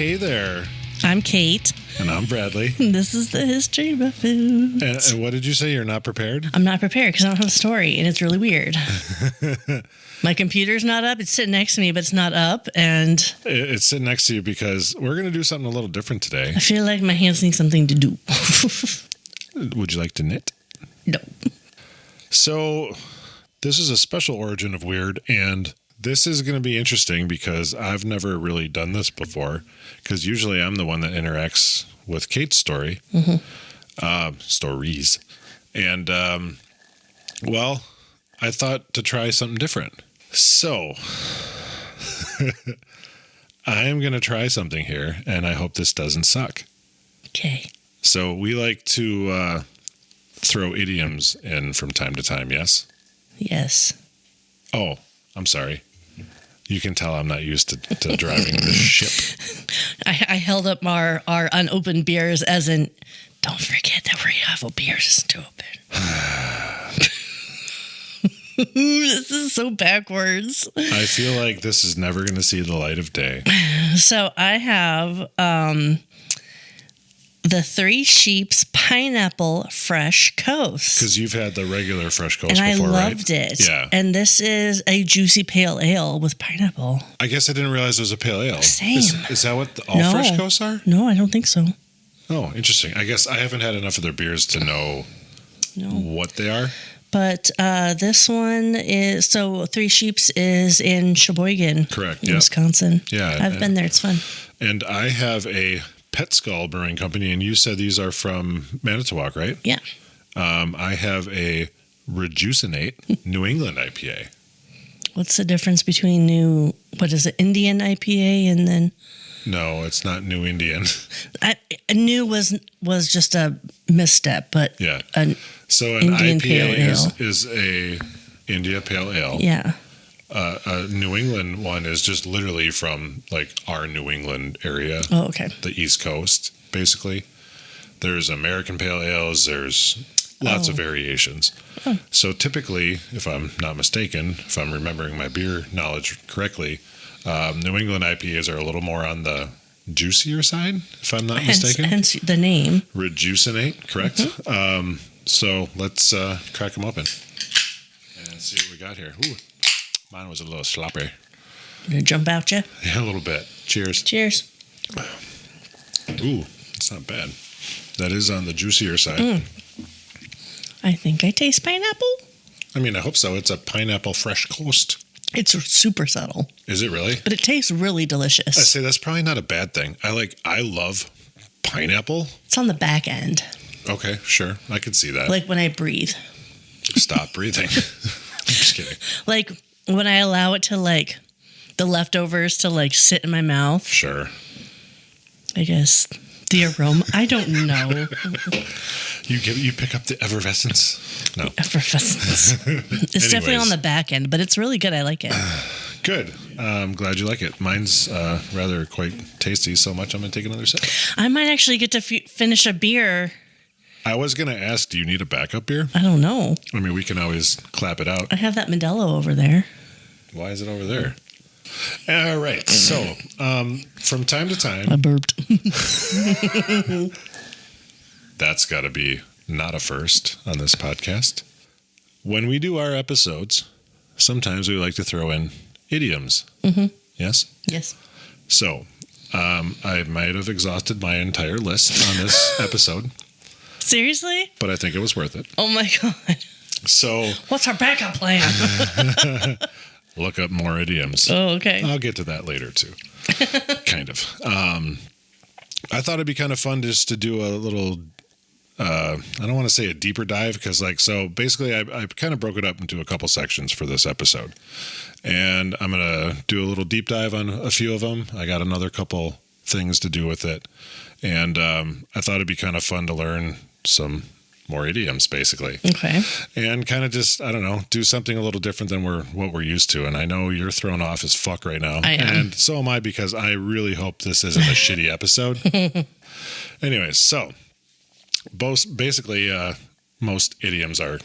hey there. I'm Kate. And I'm Bradley. This is the history of food. And what did you say? You're not prepared? I'm not prepared because I don't have a story, and it's really weird. My computer's not up. It's sitting next to me, but it's not up. And it's sitting next to you because we're going to do something a little different today. I feel like my hands need something to do. Would you like to knit? No. So this is a special origin of weird, and this is going to be interesting because I've never really done this before, because usually I'm the one that interacts with Kate's story, stories. And, well, I thought to try something different. So I am going to try something here, and I hope this doesn't suck. Okay. So we like to throw idioms in from time to time, yes? Yes. Oh, I'm sorry. You can tell I'm not used to driving this ship. I held up our unopened beers as in, don't forget that we have a beers to open. This is so backwards. I feel like this is never going to see the light of day. So I have the Three Sheeps Pineapple Fresh Coast. Because you've had the regular Fresh Coast and before, I loved it. Yeah. And this is a juicy pale ale with pineapple. I guess I didn't realize it was a pale ale. Same. Is that what all Fresh Coasts are? No, I don't think so. Oh, interesting. I guess I haven't had enough of their beers to know what they are. But this one is, so Three Sheeps is in Sheboygan. Correct, Wisconsin. Yeah. I've been there. It's fun. And I have a Pet Skull Brewing Company, and you said these are from Manitowoc, right? Yeah. I have a Rejuvenate New England IPA. What's the difference between Indian IPA and then? No, it's not New Indian. New was just a misstep, but yeah. So an Indian IPA is a India Pale Ale. Yeah. A New England one is just literally from like our New England area. Oh, okay. The East Coast, basically. There's American Pale Ales. There's lots of variations. Oh. So typically, if I'm not mistaken, if I'm remembering my beer knowledge correctly, New England IPAs are a little more on the juicier side, if I'm not mistaken. Hence the name. Rejuvenate, correct? Mm-hmm. So let's crack them open and see what we got here. Ooh, mine was a little sloppy. Gonna jump out you? Yeah, a little bit. Cheers. Cheers. Ooh, it's not bad. That is on the juicier side. I think I taste pineapple. I mean, I hope so. It's a pineapple Fresh Coast. It's super subtle. Is it really? But it tastes really delicious. I say that's probably not a bad thing. I love pineapple. It's on the back end. Okay, sure. I can see that. Like when I breathe. Stop breathing. I'm just kidding. Like when I allow it to the leftovers to sit in my mouth. Sure. I guess the aroma. I don't know. You pick up the effervescence? No. Effervescence. It's definitely on the back end, but it's really good. I like it. Good. I'm glad you like it. Mine's rather quite tasty, so much I'm going to take another sip. I might actually get to finish a beer. I was going to ask, do you need a backup beer? I don't know. I mean, we can always clap it out. I have that Modelo over there. Why is it over there? All right. So, from time to time... I burped. That's got to be not a first on this podcast. When we do our episodes, sometimes we like to throw in idioms. Mm-hmm. Yes? Yes. So, I might have exhausted my entire list on this episode. Seriously? But I think it was worth it. Oh my God. So... What's our backup plan? Look up more idioms. Oh, okay. I'll get to that later, too. Kind of. I thought it'd be kind of fun just to do a little... I don't want to say a deeper dive because so basically I kind of broke it up into a couple sections for this episode, and I'm going to do a little deep dive on a few of them. I got another couple things to do with it, and I thought it'd be kind of fun to learn some more idioms basically. Okay. And kind of just, I don't know, do something a little different than what we're used to. And I know you're thrown off as fuck right now. I am. And so am I, because I really hope this isn't a shitty episode. Anyways, so basically, most idioms are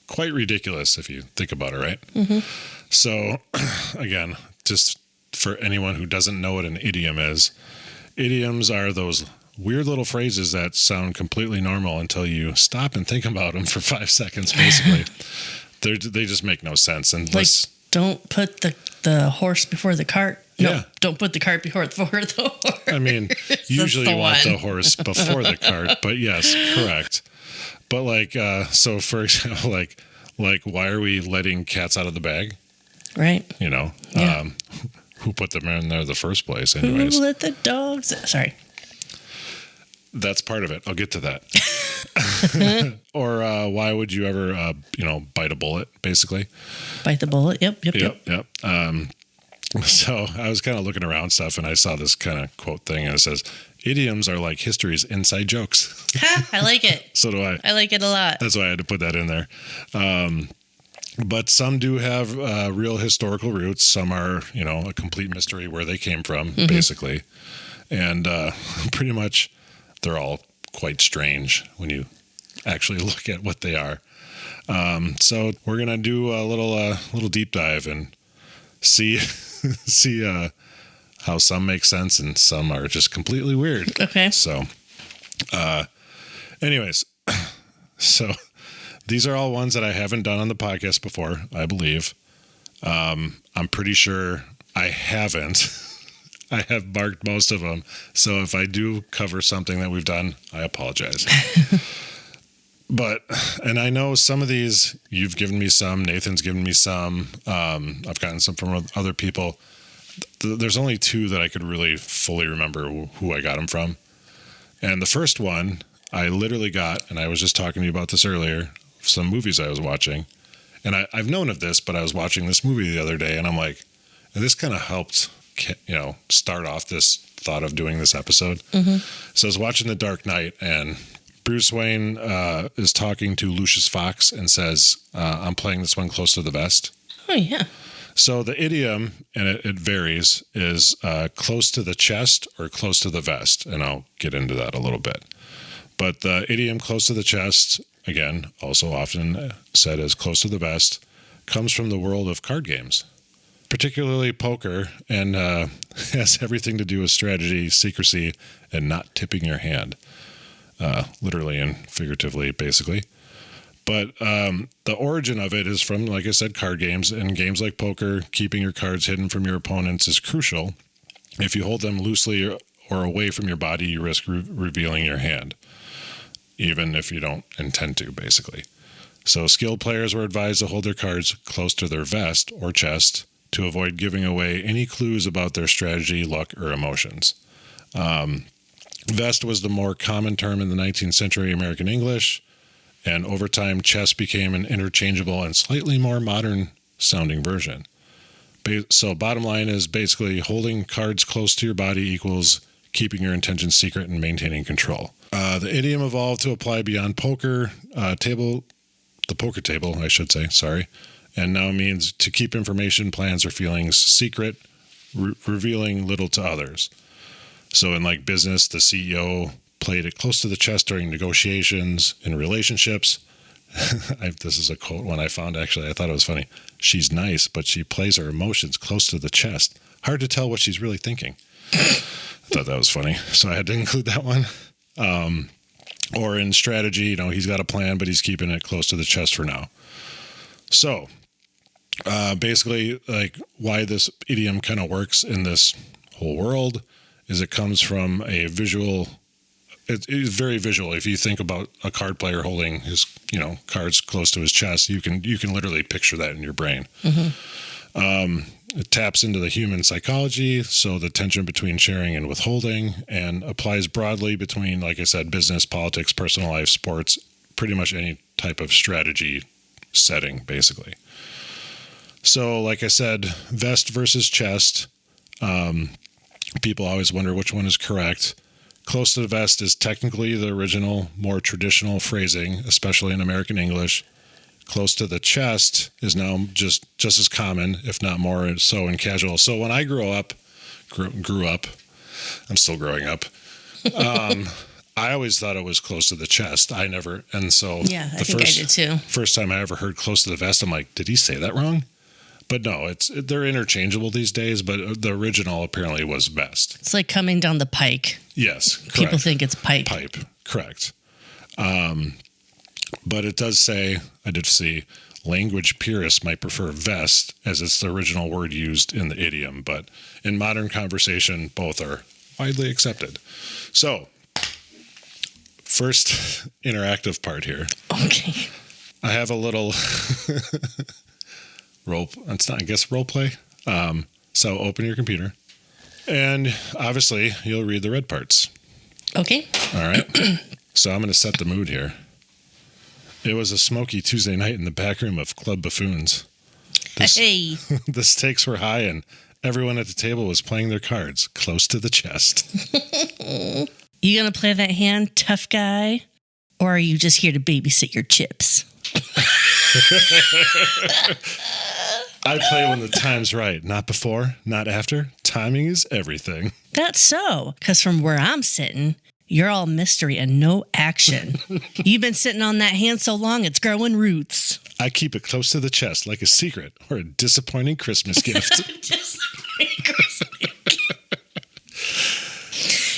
quite ridiculous if you think about it, right? Mm-hmm. So, again, just for anyone who doesn't know what an idiom is, Idioms are those weird little phrases that sound completely normal until you stop and think about them for 5 seconds, basically. They just make no sense. And like, don't put the horse before the cart. No, yeah. Don't put the cart before the horse. I mean, usually you want the horse before the cart, but yes, correct. But like, so for example, like why are we letting cats out of the bag? Right. You know, Yeah. Who put them in there in the first place? Anyways, who let the dogs? Sorry. That's part of it. I'll get to that. Or why would you ever, bite a bullet? Basically, bite the bullet. Yep. So I was kind of looking around stuff, and I saw this kind of quote thing, and it says, "Idioms are like history's inside jokes." I like it. So do I. I like it a lot. That's why I had to put that in there. But some do have real historical roots. Some are, a complete mystery where they came from, basically. And pretty much they're all quite strange when you actually look at what they are. So we're going to do a little deep dive and see how some make sense and some are just completely weird. Okay. So, anyways, so these are all ones that I haven't done on the podcast before, I believe. I'm pretty sure I haven't. I have marked most of them. So if I do cover something that we've done, I apologize. And I know some of these, you've given me some, Nathan's given me some, I've gotten some from other people. There's only 2 that I could really fully remember who I got them from. And the first one I literally got, and I was just talking to you about this earlier, some movies I was watching. And I've known of this, but I was watching this movie the other day, and I'm like, and this kind of helped, start off this thought of doing this episode. Mm-hmm. So I was watching The Dark Knight, and Bruce Wayne is talking to Lucius Fox and says, I'm playing this one close to the vest. Oh, yeah. So the idiom, and it varies, is close to the chest or close to the vest. And I'll get into that a little bit. But the idiom close to the chest, again, also often said as close to the vest, comes from the world of card games, particularly poker, and has everything to do with strategy, secrecy, and not tipping your hand. Literally and figuratively, basically. But the origin of it is from, like I said, card games. And games like poker, keeping your cards hidden from your opponents is crucial. If you hold them loosely or away from your body, you risk revealing your hand, even if you don't intend to, basically. So skilled players were advised to hold their cards close to their vest or chest to avoid giving away any clues about their strategy, luck, or emotions. Vest was the more common term in the 19th century American English, and over time, chest became an interchangeable and slightly more modern sounding version. So bottom line is basically holding cards close to your body equals keeping your intentions secret and maintaining control. The idiom evolved to apply beyond poker table, the poker table, I should say, sorry, and now means to keep information, plans, or feelings secret, revealing little to others. So in like business, the CEO played it close to the chest during negotiations. In relationships, this is a quote one I found, actually. I thought it was funny. She's nice, but she plays her emotions close to the chest. Hard to tell what she's really thinking. I thought that was funny, so I had to include that one. Or in strategy, he's got a plan, but he's keeping it close to the chest for now. So basically, like why this idiom kind of works in this whole world is it comes from a visual. It's very visual. If you think about a card player holding his, cards close to his chest, you can literally picture that in your brain. Mm-hmm. It taps into the human psychology, so the tension between sharing and withholding, and applies broadly between, like I said, business, politics, personal life, sports, pretty much any type of strategy setting, basically. So, like I said, vest versus chest. People always wonder which one is correct. Close to the vest is technically the original, more traditional phrasing, especially in American English. Close to the chest is now just as common, if not more so in casual. So when I grew up, I'm still growing up. I always thought it was close to the chest. I never, and so I did too. First time I ever heard close to the vest, I'm like, did he say that wrong? But no, they're interchangeable these days, but the original apparently was vest. It's like coming down the pike. Yes, correct. People think it's pipe. Pipe, correct. But it does say, I did see, language purists might prefer vest as it's the original word used in the idiom, but in modern conversation, both are widely accepted. So, first interactive part here. Okay. I have a little role play. So open your computer, and obviously you'll read the red parts. Okay. All right. So I'm going to set the mood here. It was a smoky Tuesday night in the back room of Club Buffoons. Hey. The stakes were high, and everyone at the table was playing their cards close to the chest. You going to play that hand, tough guy? Or are you just here to babysit your chips? I play when the time's right, not before, not after. Timing is everything. That's so, because from where I'm sitting, you're all mystery and no action. You've been sitting on that hand so long, it's growing roots. I keep it close to the chest like a secret or a disappointing Christmas gift. Disappointing Christmas gift.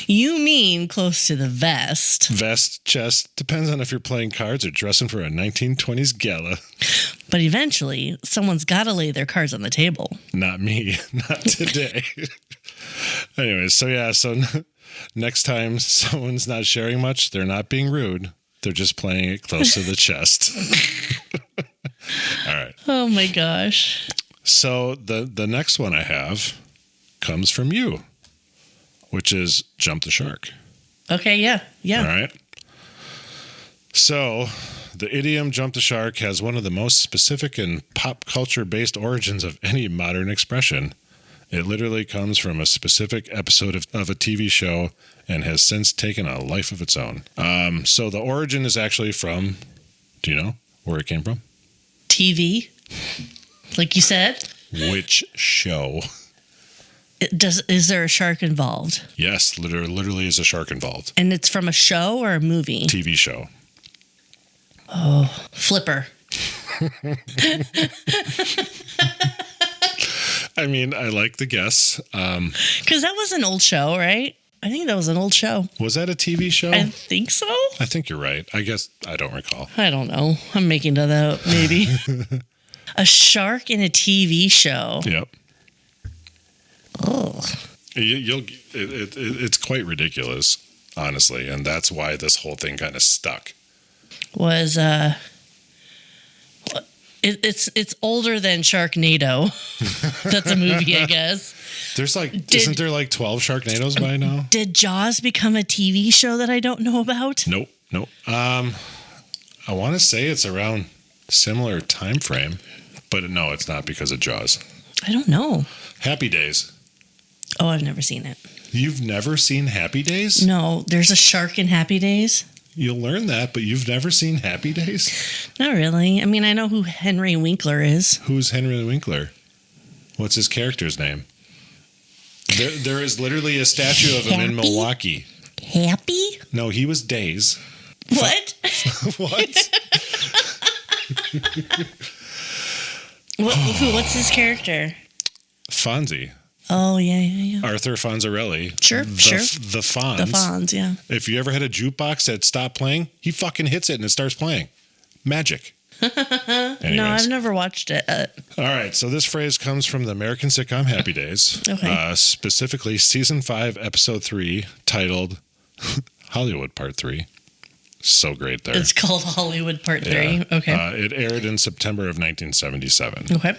You mean close to the vest. Vest, chest, depends on if you're playing cards or dressing for a 1920s gala. But eventually, someone's got to lay their cards on the table. Not me. Not today. Anyways, so next time someone's not sharing much, they're not being rude. They're just playing it close to the chest. All right. Oh, my gosh. So the next one I have comes from you, which is jump the shark. Okay, yeah. All right. So the idiom jump the shark has one of the most specific and pop culture based origins of any modern expression. It literally comes from a specific episode of a TV show and has since taken a life of its own. So the origin is actually from, do you know where it came from? TV, like you said. Which show? Is there a shark involved? Yes, literally is a shark involved. And it's from a show or a movie? TV show. Oh, Flipper. I mean, I like the guess. Because that was an old show, right? I think that was an old show. Was that a TV show? I think so. I think you're right. I guess I don't recall. I don't know. I'm making that up, maybe. A shark in a TV show. Yep. Oh. It's quite ridiculous, honestly, and that's why this whole thing kind of stuck. Was it's older than Sharknado. That's a movie, I guess. There's isn't there like 12 Sharknadoes by now? Did Jaws become a TV show that I don't know about? Nope. I want to say it's around similar time frame, but no, it's not because of Jaws. I don't know. Happy Days. Oh, I've never seen it. You've never seen Happy Days? No, there's a shark in Happy Days. You'll learn that, but you've never seen Happy Days? Not really. I mean, I know who Henry Winkler is. Who's Henry Winkler? What's his character's name? There is literally a statue of him in Milwaukee. Happy? No, he was Days. What? What? What's his character? Fonzie. Oh, yeah. Arthur Fonzarelli. Sure. The Fonz. The Fonz, yeah. If you ever had a jukebox that stopped playing, he fucking hits it and it starts playing. Magic. No, I've never watched it. All right, so this phrase comes from the American sitcom Happy Days. Okay. Specifically, Season 5, Episode 3, titled Hollywood Part 3. So great there. It's called Hollywood Part 3. Yeah. Okay. It aired in September of 1977. Okay.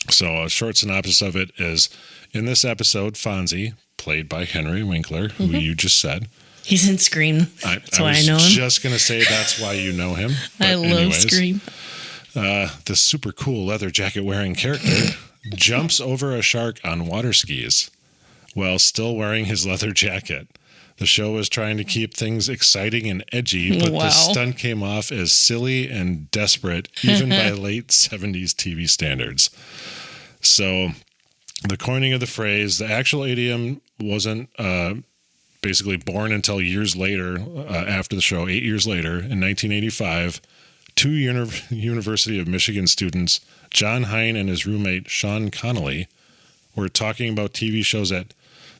So a short synopsis of it is, in this episode, Fonzie, played by Henry Winkler, who you just said. He's in Scream. That's why I know him. I was just going to say that's why you know him. I love Scream. The super cool leather jacket wearing character jumps over a shark on water skis while still wearing his leather jacket. The show was trying to keep things exciting and edgy, but the stunt came off as silly and desperate, even by late 70s TV standards. So the coining of the phrase, the actual idiom wasn't basically born until years later, after the show, 8 years later, in 1985, Two University of Michigan students, John Hine and his roommate Sean Connolly, were talking about TV shows that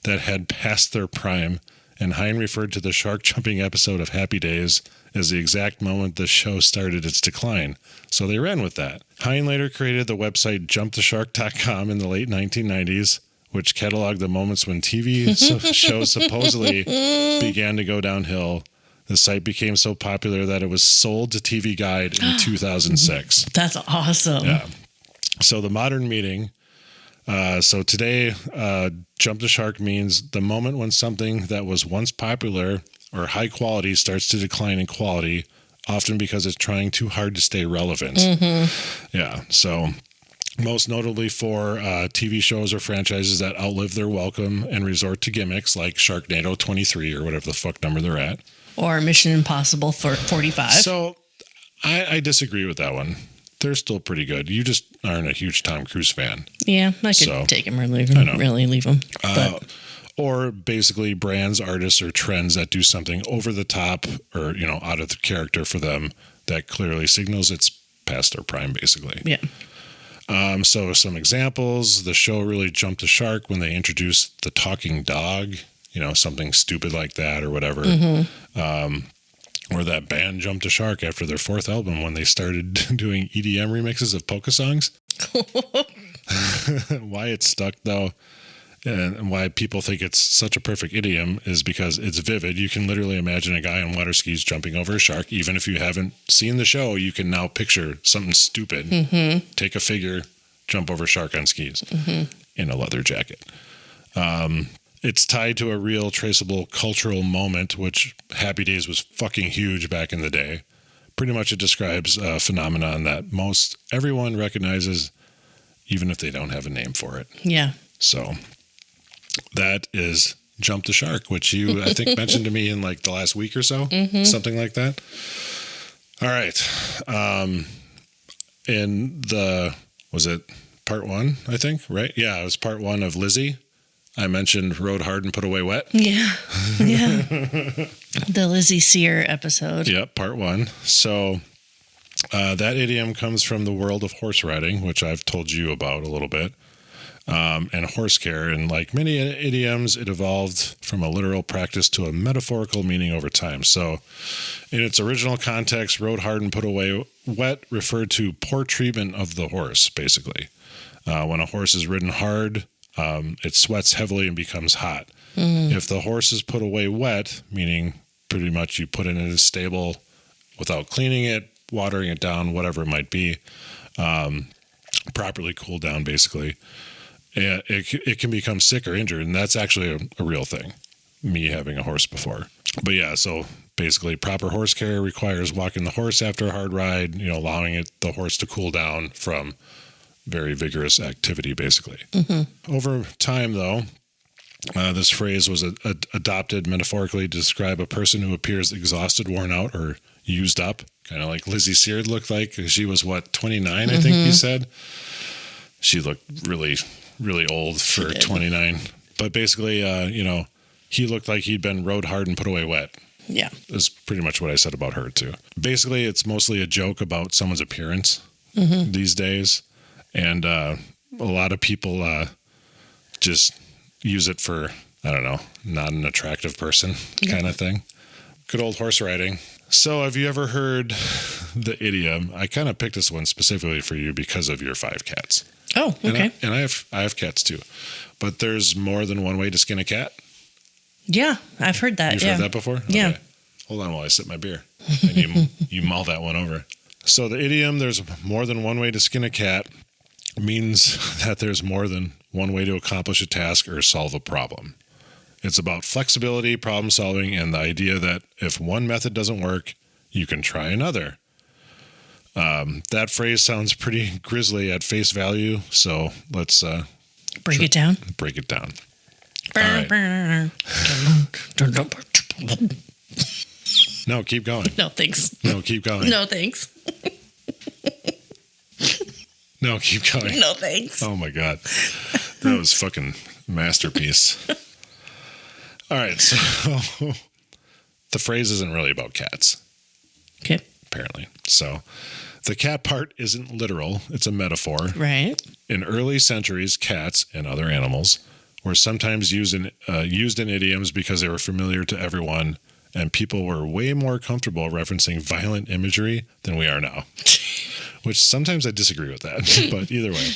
had passed their prime, and Hine referred to the shark jumping episode of Happy Days as the exact moment the show started its decline. So they ran with that. Hine later created the website jumptheshark.com in the late 1990s, which cataloged the moments when TV shows supposedly began to go downhill. The site became so popular that it was sold to TV Guide in 2006. That's awesome. Yeah. So the modern meaning. So today, jump the shark means the moment when something that was once popular or high quality starts to decline in quality, often because it's trying too hard to stay relevant. Mm-hmm. Yeah. So most notably for TV shows or franchises that outlive their welcome and resort to gimmicks like Sharknado 23 or whatever the fuck number they're at. Or Mission Impossible 45. So I disagree with that one. They're still pretty good. You just aren't a huge Tom Cruise fan. Yeah, I could take him or leave him. Really leave him. Or basically brands, artists, or trends that do something over the top or, out of the character for them that clearly signals it's past their prime, basically. Yeah. So some examples, the show really jumped the shark when they introduced the talking dog, something stupid like that or whatever. Mm-hmm. Or that band jumped a shark after their fourth album when they started doing EDM remixes of polka songs. Why it's stuck, though, and why people think it's such a perfect idiom is because it's vivid. You can literally imagine a guy on water skis jumping over a shark. Even if you haven't seen the show, you can now picture something stupid. Mm-hmm. Take a figure, jump over a shark on skis in a leather jacket. It's tied to a real traceable cultural moment, which Happy Days was fucking huge back in the day. Pretty much it describes a phenomenon that most everyone recognizes, even if they don't have a name for it. Yeah. So that is Jump the Shark, which you, I think, mentioned to me in like the last week or so, something like that. All right. Was it part one, I think, right? Yeah, it was part one of Lizzie. I mentioned rode hard and put away wet. Yeah. Yeah. The Lizzie Sear episode. Yep, part one. So that idiom comes from the world of horse riding, which I've told you about a little bit, and horse care. And like many idioms, it evolved from a literal practice to a metaphorical meaning over time. So in its original context, rode hard and put away wet referred to poor treatment of the horse, basically. When a horse is ridden hard, it sweats heavily and becomes hot. If the horse is put away wet, meaning pretty much you put it in a stable without cleaning it, watering it down, whatever it might be, properly cooled down, basically, it can become sick or injured. And that's actually a real thing, me having a horse before. But yeah, so basically proper horse care requires walking the horse after a hard ride, allowing the horse to cool down from very vigorous activity, basically. Mm-hmm. Over time, though, this phrase was adopted metaphorically to describe a person who appears exhausted, worn out, or used up, kind of like Lizzie Sear looked like. She was, 29, I think he said. She looked really, really old for 29. But basically, he looked like he'd been rode hard and put away wet. Yeah. That's pretty much what I said about her, too. Basically, it's mostly a joke about someone's appearance these days. And a lot of people just use it for, I don't know, not an attractive person kind of thing. Good old horse riding. So have you ever heard the idiom? I kind of picked this one specifically for you because of your 5 cats. Oh, okay. And I have cats too. But there's more than one way to skin a cat? Yeah, I've heard that. You've heard that before? Yeah. Okay. Hold on while I sip my beer. And you mull that one over. So the idiom, there's more than one way to skin a cat, means that there's more than one way to accomplish a task or solve a problem. It's about flexibility, problem solving, and the idea that if one method doesn't work, you can try another. That phrase sounds pretty grisly at face value, so let's break it down. Break it down. All right. No, keep going. No, thanks. No, keep going. No, thanks. No, keep going. No, thanks. Oh, my God. That was fucking masterpiece. All right. So the phrase isn't really about cats. Okay. apparently. So the cat part isn't literal. It's a metaphor. Right. In early centuries, cats and other animals were sometimes used in idioms because they were familiar to everyone, and people were way more comfortable referencing violent imagery than we are now. Which sometimes I disagree with that, but either way.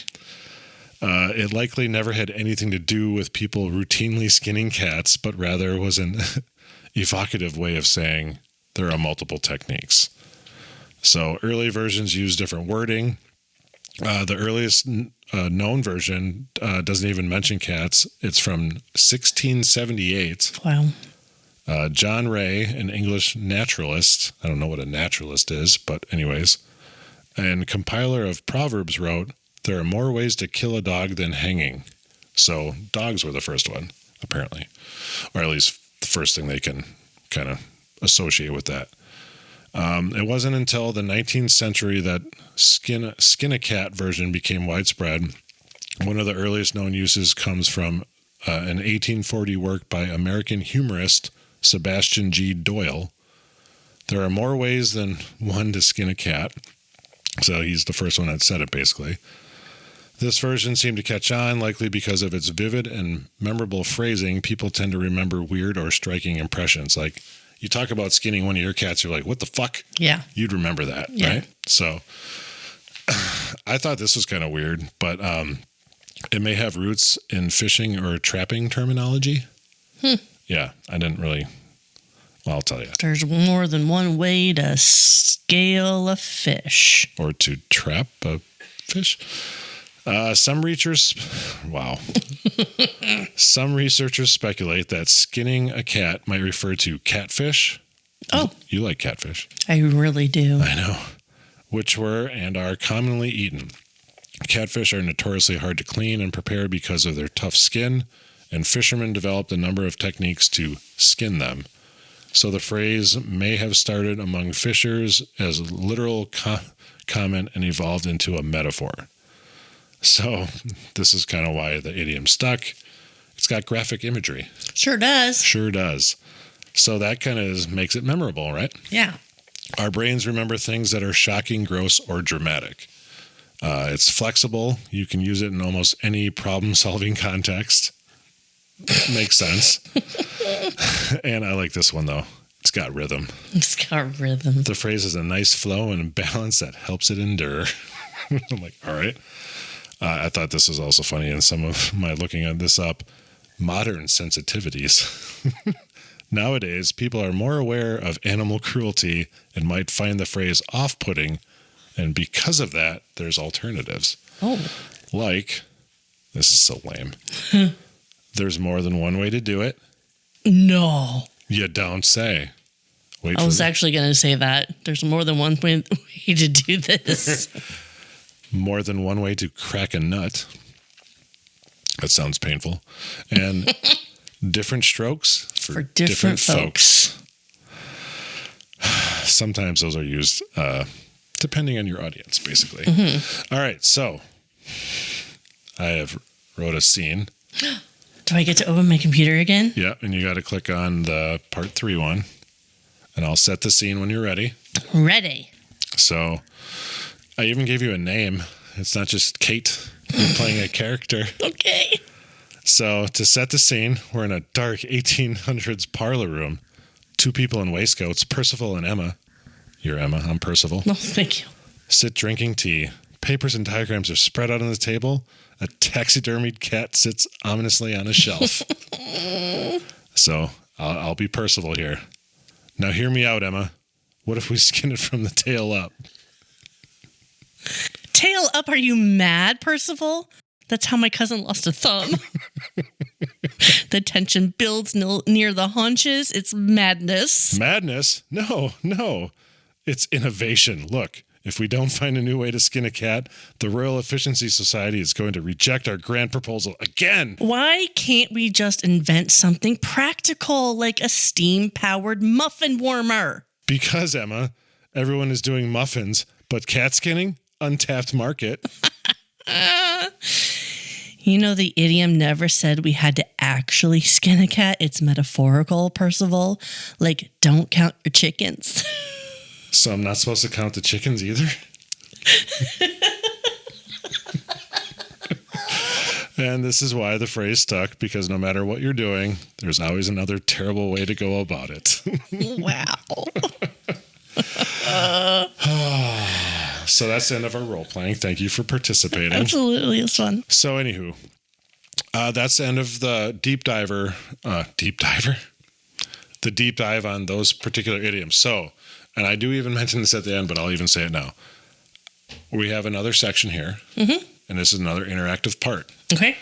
It likely never had anything to do with people routinely skinning cats, but rather was an evocative way of saying there are multiple techniques. So early versions use different wording. The earliest known version doesn't even mention cats. It's from 1678. Wow. John Ray, an English naturalist, I don't know what a naturalist is, but anyways, and compiler of Proverbs wrote, "There are more ways to kill a dog than hanging." So dogs were the first one, apparently, or at least the first thing they can kind of associate with that. It wasn't until the 19th century that skin a cat version became widespread. One of the earliest known uses comes from an 1840 work by American humorist Sebastian G. Doyle. There are more ways than one to skin a cat. So he's the first one that said it, basically. This version seemed to catch on, likely because of its vivid and memorable phrasing. People tend to remember weird or striking impressions. Like, you talk about skinning one of your cats, you're like, what the fuck? Yeah. You'd remember that, right? So I thought this was kind of weird, but it may have roots in fishing or trapping terminology. Yeah, I didn't really... Well, I'll tell you. There's more than one way to scale a fish. Or to trap a fish. Some researchers speculate that skinning a cat might refer to catfish. Oh. You like catfish. I really do. I know. Which were and are commonly eaten. Catfish are notoriously hard to clean and prepare because of their tough skin, and fishermen developed a number of techniques to skin them. So the phrase may have started among fishers as a literal comment and evolved into a metaphor. So this is kind of why the idiom stuck. It's got graphic imagery. Sure does. Sure does. So that kind of makes it memorable, right? Yeah. Our brains remember things that are shocking, gross, or dramatic. It's flexible. You can use it in almost any problem-solving context. Makes sense. And I like this one, though. It's got rhythm. It's got rhythm. The phrase has a nice flow and balance that helps it endure. I'm like, all right. I thought this was also funny in some of my looking at this up. Modern sensitivities. Nowadays, people are more aware of animal cruelty and might find the phrase off-putting, and because of that, there's alternatives. Oh. Like, this is so lame. There's more than one way to do it. No. You don't say. Wait. I was actually going to say that. There's more than one way to do this. More than one way to crack a nut. That sounds painful. And different strokes for different folks. Sometimes those are used depending on your audience, basically. Mm-hmm. All right, so I have wrote a scene. Do I get to open my computer again? Yeah, and you got to click on the part 3 one. And I'll set the scene when you're ready. Ready. So I even gave you a name. It's not just Kate. You're playing a character. Okay. So to set the scene, we're in a dark 1800s parlor room. 2 people in waistcoats, Percival and Emma. You're Emma, I'm Percival. No, thank you. Sit drinking tea. Papers and diagrams are spread out on the table. A taxidermied cat sits ominously on a shelf. So I'll be Percival here. Now hear me out, Emma. What if we skin it from the tail up? Tail up? Are you mad, Percival? That's how my cousin lost a thumb. The tension builds near the haunches. It's madness. Madness? No. It's innovation. Look, if we don't find a new way to skin a cat, the Royal Efficiency Society is going to reject our grand proposal again. Why can't we just invent something practical like a steam-powered muffin warmer? Because, Emma, everyone is doing muffins, but cat skinning? Untapped market. You know, the idiom never said we had to actually skin a cat. It's metaphorical, Percival. Like, don't count your chickens. So I'm not supposed to count the chickens either? And this is why the phrase stuck, because no matter what you're doing, there's always another terrible way to go about it. Wow. So that's the end of our role playing. Thank you for participating. Absolutely. It's fun. So anywho, that's the end of the deep dive on those particular idioms. So, and I do even mention this at the end, but I'll even say it now. We have another section here, and this is another interactive part. Okay.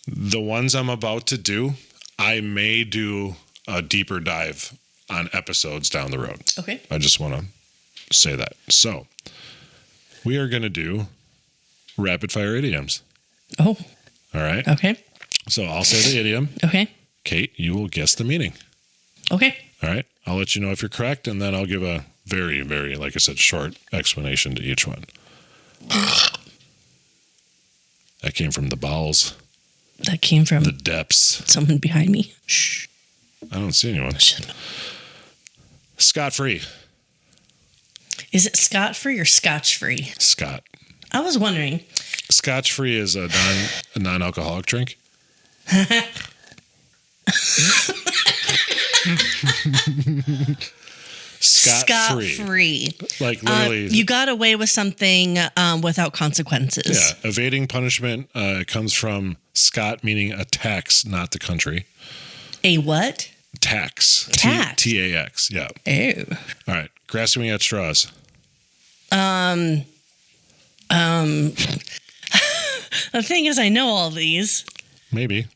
The ones I'm about to do, I may do a deeper dive on episodes down the road. Okay. I just want to say that. So, we are going to do rapid fire idioms. Oh. All right. Okay. So, I'll say the idiom. Okay. Kate, you will guess the meaning. Okay. All right. I'll let you know if you're correct, and then I'll give a very, very, like I said, short explanation to each one. That came from the bowels. That came from the depths. Someone behind me. Shh. I don't see anyone. Scot-free. Is it scot-free or scotch-free? Scot. I was wondering. Scotch-free is a non-alcoholic drink. Scot-free. Like literally. You got away with something without consequences. Yeah. Evading punishment comes from Scot, meaning a tax, not the country. A what? Tax. Tax. T-A-X. Yeah. Oh. All right. Grasping at straws. The thing is, I know all these. Maybe.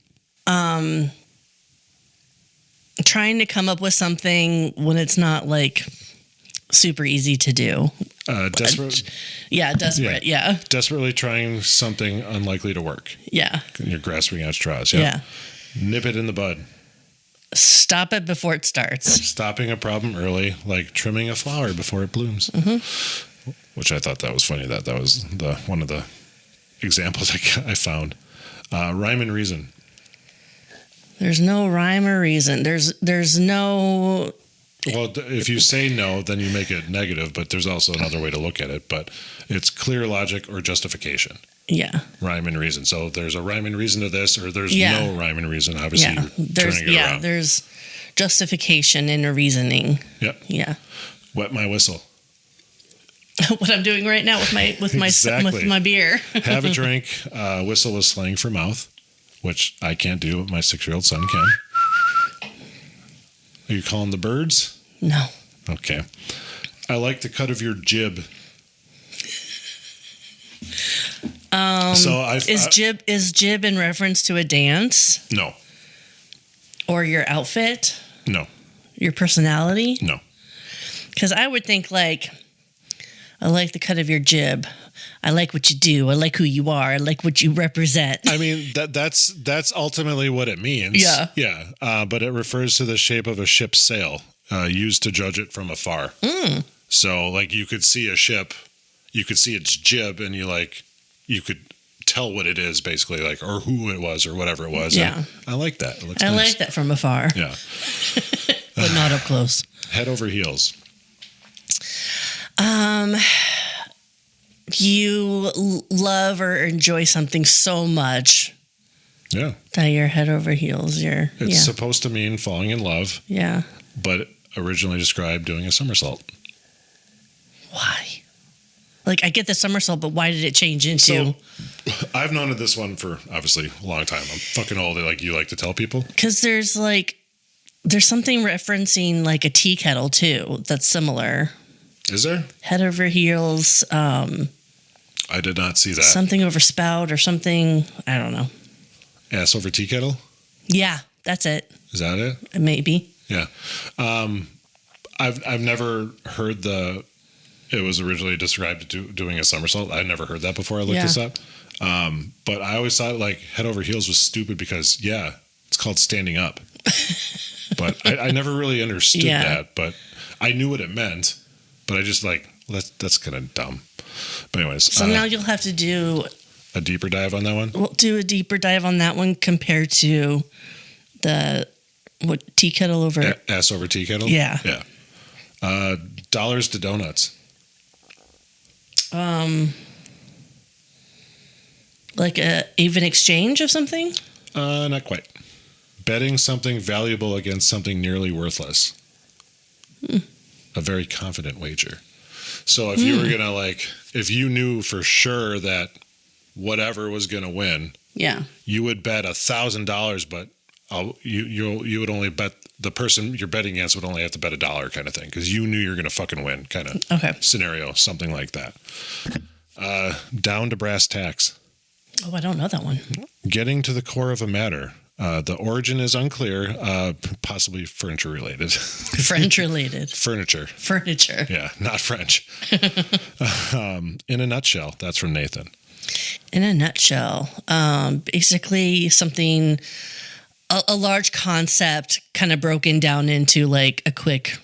Trying to come up with something when it's not like super easy to do. Desperate. Desperate. Yeah. Desperately trying something unlikely to work. Yeah. You're grasping at straws. Yeah. Nip it in the bud. Stop it before it starts. Stopping a problem early, like trimming a flower before it blooms. Mm-hmm. Which I thought that was funny. That was one of the examples I found. Rhyme and reason. There's no rhyme or reason. There's no. Well, if you say no, then you make it negative, but there's also another way to look at it. But it's clear logic or justification. Yeah. Rhyme and reason. So there's a rhyme and reason to this, or there's no rhyme and reason. Obviously, turning it around. There's justification in a reasoning. Yep. Yeah. Wet my whistle. What I'm doing right now with my with my beer. Have a drink. Whistle was slang for mouth, which I can't do, but my 6-year-old son can. Are you calling the birds? No. Okay. I like the cut of your jib. Is jib in reference to a dance? No. Or your outfit? No. Your personality? No. Because I would think like, I like the cut of your jib. I like what you do. I like who you are. I like what you represent. I mean, that's ultimately what it means. Yeah. Yeah. But it refers to the shape of a ship's sail, used to judge it from afar. Mm. So, like, you could see a ship, you could see its jib, and you could tell what it is, basically, like, or who it was, or whatever it was. Yeah. And I like that. It looks I nice. like that from afar. Yeah. But not up close. Head over heels. You love or enjoy something so much. Yeah. That you're head over heels. It's supposed to mean falling in love. Yeah. But originally described doing a somersault. Why? Like, I get the somersault, but why did it change into? So, I've known of this one for, obviously, a long time. I'm fucking old, like you like to tell people. Because there's something referencing, like, a tea kettle, too, that's similar. Is there? Head over heels. I did not see that. Something over spout or something. I don't know. Ass over tea kettle? Yeah, that's it. Is that it? Maybe. Yeah. I've never heard it was originally described doing a somersault. I'd never heard that before I looked this up. But I always thought like head over heels was stupid because it's called standing up. But I never really understood that, but I knew what it meant, but I just that's kind of dumb. But anyways. So now you'll have to do a deeper dive on that one? We'll do a deeper dive on that one compared to tea kettle over... Ass over tea kettle? Yeah. Yeah. Dollars to donuts. Like a even exchange of something? Not quite. Betting something valuable against something nearly worthless. A very confident wager. So if you were going to like, if you knew for sure that whatever was going to win, Yeah. you would bet $1,000, but you would only bet the person you're betting against would only have to bet $1 kind of thing. Cause you knew you're going to fucking win kind of scenario, something like that. Down to brass tacks. Oh, I don't know that one. Getting to the core of a matter. The origin is unclear, possibly furniture related. French related. Furniture. Yeah, not French. In a nutshell, that's from Nathan. In a nutshell, basically something, a large concept kind of broken down into like a quick.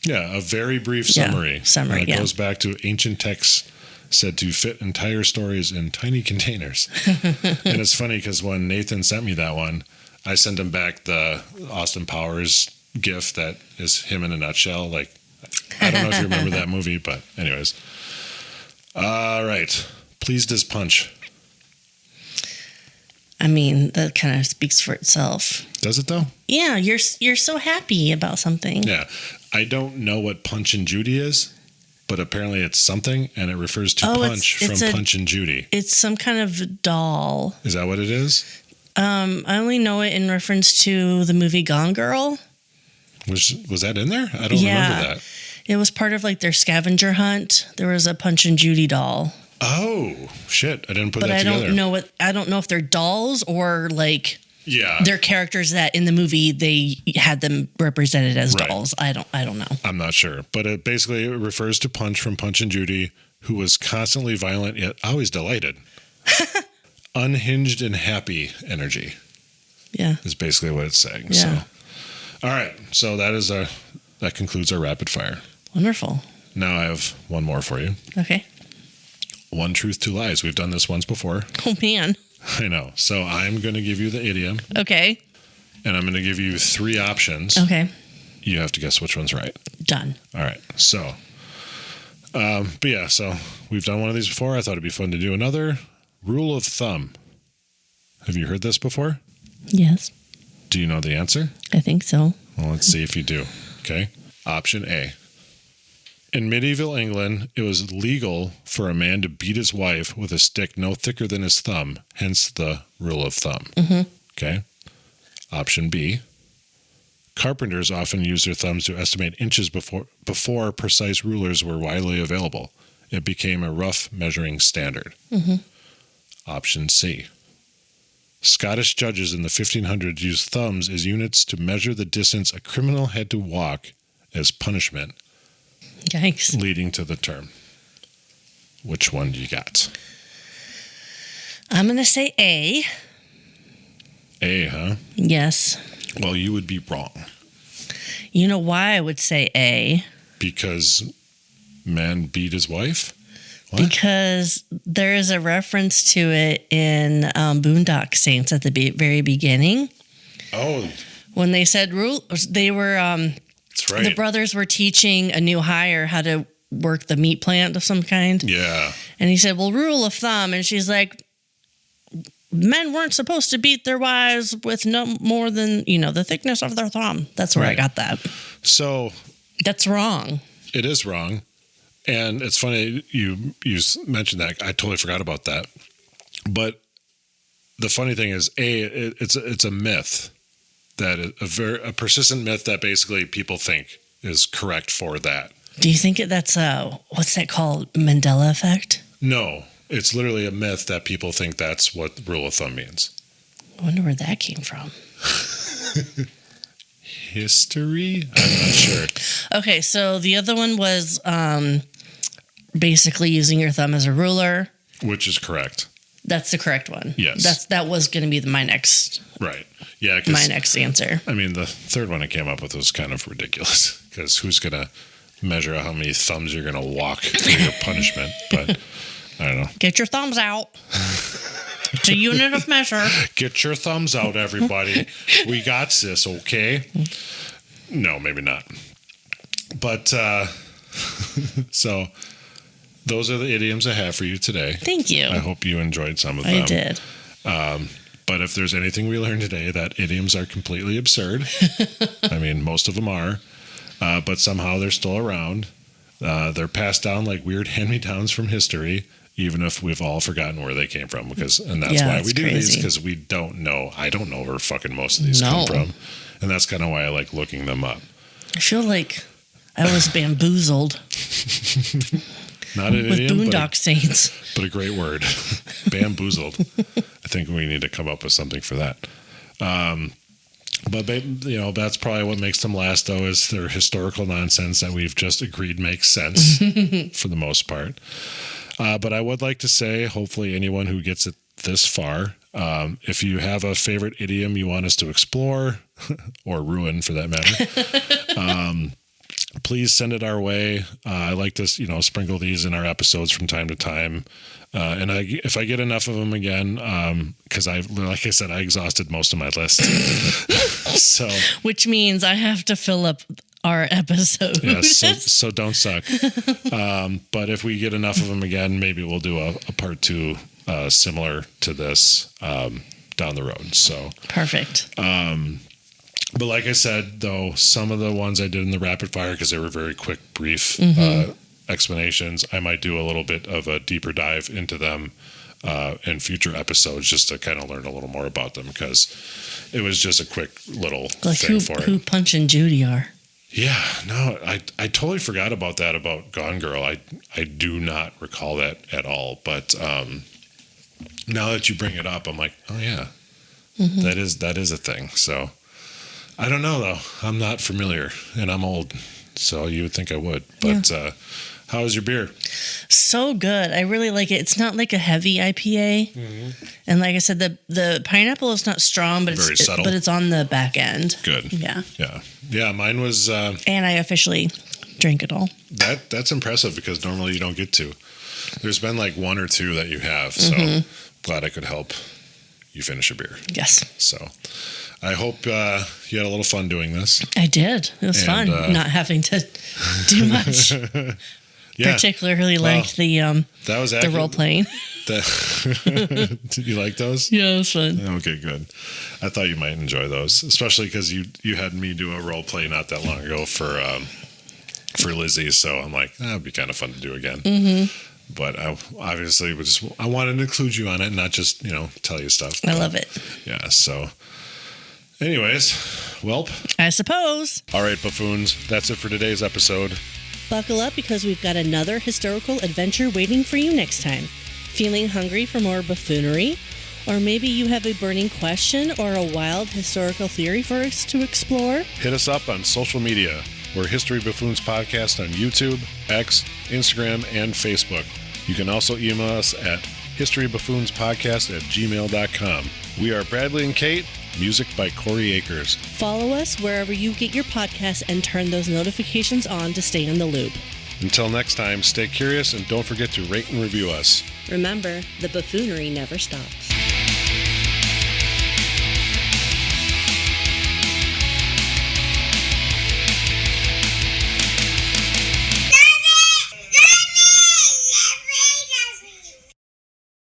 Yeah, a very brief summary. Summary, It goes back to ancient texts said to fit entire stories in tiny containers. And it's funny because when Nathan sent me that one, I sent him back the Austin Powers gif that is him in a nutshell. Like, I don't know if you remember that movie, but anyways. All right. Pleased as punch. I mean, that kind of speaks for itself. Does it though? Yeah, you're so happy about something. Yeah. I don't know what Punch and Judy is, but apparently it's something, and it refers to Punch from Punch and Judy. It's some kind of doll. Is that what it is? I only know it in reference to the movie Gone Girl. Was that in there? I don't remember that. It was part of like their scavenger hunt. There was a Punch and Judy doll. Oh shit! I didn't put that together. But I don't know if they're dolls or like they're characters that in the movie they had them represented as dolls. I don't know. I'm not sure, but it basically refers to Punch from Punch and Judy, who was constantly violent yet always delighted. Unhinged and happy energy. Yeah, is basically what it's saying. Yeah. So, all right. So that concludes our rapid fire. Wonderful. Now I have one more for you. Okay. One truth, two lies. We've done this once before. Oh man. I know. So I'm going to give you the idiom. Okay. And I'm going to give you 3 options. Okay. You have to guess which one's right. Done. All right. So, but yeah, so we've done one of these before. I thought it'd be fun to do another. Rule of thumb. Have you heard this before? Yes. Do you know the answer? I think so. Well, let's see if you do. Okay. Option A. In medieval England, it was legal for a man to beat his wife with a stick no thicker than his thumb, hence the rule of thumb. Mm-hmm. Okay. Option B. Carpenters often used their thumbs to estimate inches before precise rulers were widely available. It became a rough measuring standard. Mm-hmm. Option C. Scottish judges in the 1500s used thumbs as units to measure the distance a criminal had to walk as punishment. Yikes. Leading to the term. Which one do you got? I'm going to say A. A, huh? Yes. Well, you would be wrong. You know why I would say A? Because man beat his wife? What? Because there is a reference to it in Boondock Saints at the very beginning. Oh. When they said they were... That's right. The brothers were teaching a new hire how to work the meat plant of some kind. Yeah. And he said, well, rule of thumb. And she's like, men weren't supposed to beat their wives with no more than, the thickness of their thumb. That's where I got that. So. That's wrong. It is wrong. And it's funny you mentioned that. I totally forgot about that. But the funny thing is, it's a myth. That a persistent myth that basically people think is correct for that. Do you think that's what's that called? Mandela effect? No, it's literally a myth that people think that's what rule of thumb means. I wonder where that came from. History? I'm not sure. Okay, so the other one was basically using your thumb as a ruler. Which is correct. That's the correct one. Yes. That was going to be my next. Right. Yeah. My next answer. I mean, the third one I came up with was kind of ridiculous because who's going to measure how many thumbs you're going to walk through your punishment? But I don't know. Get your thumbs out. It's a unit of measure. Get your thumbs out, everybody. We got this, okay? No, maybe not. But So those are the idioms I have for you today. Thank you. I hope you enjoyed some of them. I did. But if there's anything we learned today, that idioms are completely absurd. I mean, most of them are. But somehow they're still around. They're passed down like weird hand-me-downs from history, even if we've all forgotten where they came from. And that's why we do these, because we don't know. I don't know where fucking most of these come from. And that's kind of why I like looking them up. I feel like I was bamboozled. Not an with idiom, Boondock Saints. But a great word. Bamboozled. I think we need to come up with something for that. But that's probably what makes them last, though, is their historical nonsense that we've just agreed makes sense for the most part. But I would like to say, hopefully anyone who gets it this far, if you have a favorite idiom you want us to explore, or ruin for that matter, please send it our way. I like to, sprinkle these in our episodes from time to time. And if I get enough of them again, because like I said, I exhausted most of my list. So, which means I have to fill up our episode. Yes, so don't suck. But if we get enough of them again, maybe we'll do a part 2 similar to this down the road. So perfect. But like I said, though, some of the ones I did in the rapid fire, because they were very quick, brief explanations, I might do a little bit of a deeper dive into them in future episodes, just to kind of learn a little more about them, because it was just a quick little thing for it. Who Punch and Judy are. Yeah, no, I totally forgot about that, about Gone Girl. I do not recall that at all. But now that you bring it up, I'm like, oh yeah, that is a thing. So I don't know, though. I'm not familiar, and I'm old, so you would think I would. But how's your beer? So good. I really like it. It's not like a heavy IPA. And like I said, the pineapple is not strong, but very subtle. But it's on the back end. Good. Yeah, mine was... and I officially drank it all. That's impressive, because normally you don't get to. There's been like 1 or 2 that you have, so glad I could help you finish a beer. Yes. So... I hope you had a little fun doing this. I did. It was fun not having to do much. Particularly liked the role playing. Did you like those? Yeah, it was fun. Okay, good. I thought you might enjoy those, especially because you had me do a role play not that long ago for Lizzie. So I'm like, that'd be kind of fun to do again. But I obviously I wanted to include you on it, and not just tell you stuff. I love it. Yeah. So. Anyways, welp. I suppose. All right, buffoons. That's it for today's episode. Buckle up, because we've got another historical adventure waiting for you next time. Feeling hungry for more buffoonery? Or maybe you have a burning question or a wild historical theory for us to explore? Hit us up on social media. We're History Buffoons Podcast on YouTube, X, Instagram, and Facebook. You can also email us at historybuffoonspodcast@gmail.com. We are Bradley and Kate. Music by Corey Akers. Follow us wherever you get your podcasts and turn those notifications on to stay in the loop. Until next time, stay curious and don't forget to rate and review us. Remember, the buffoonery never stops.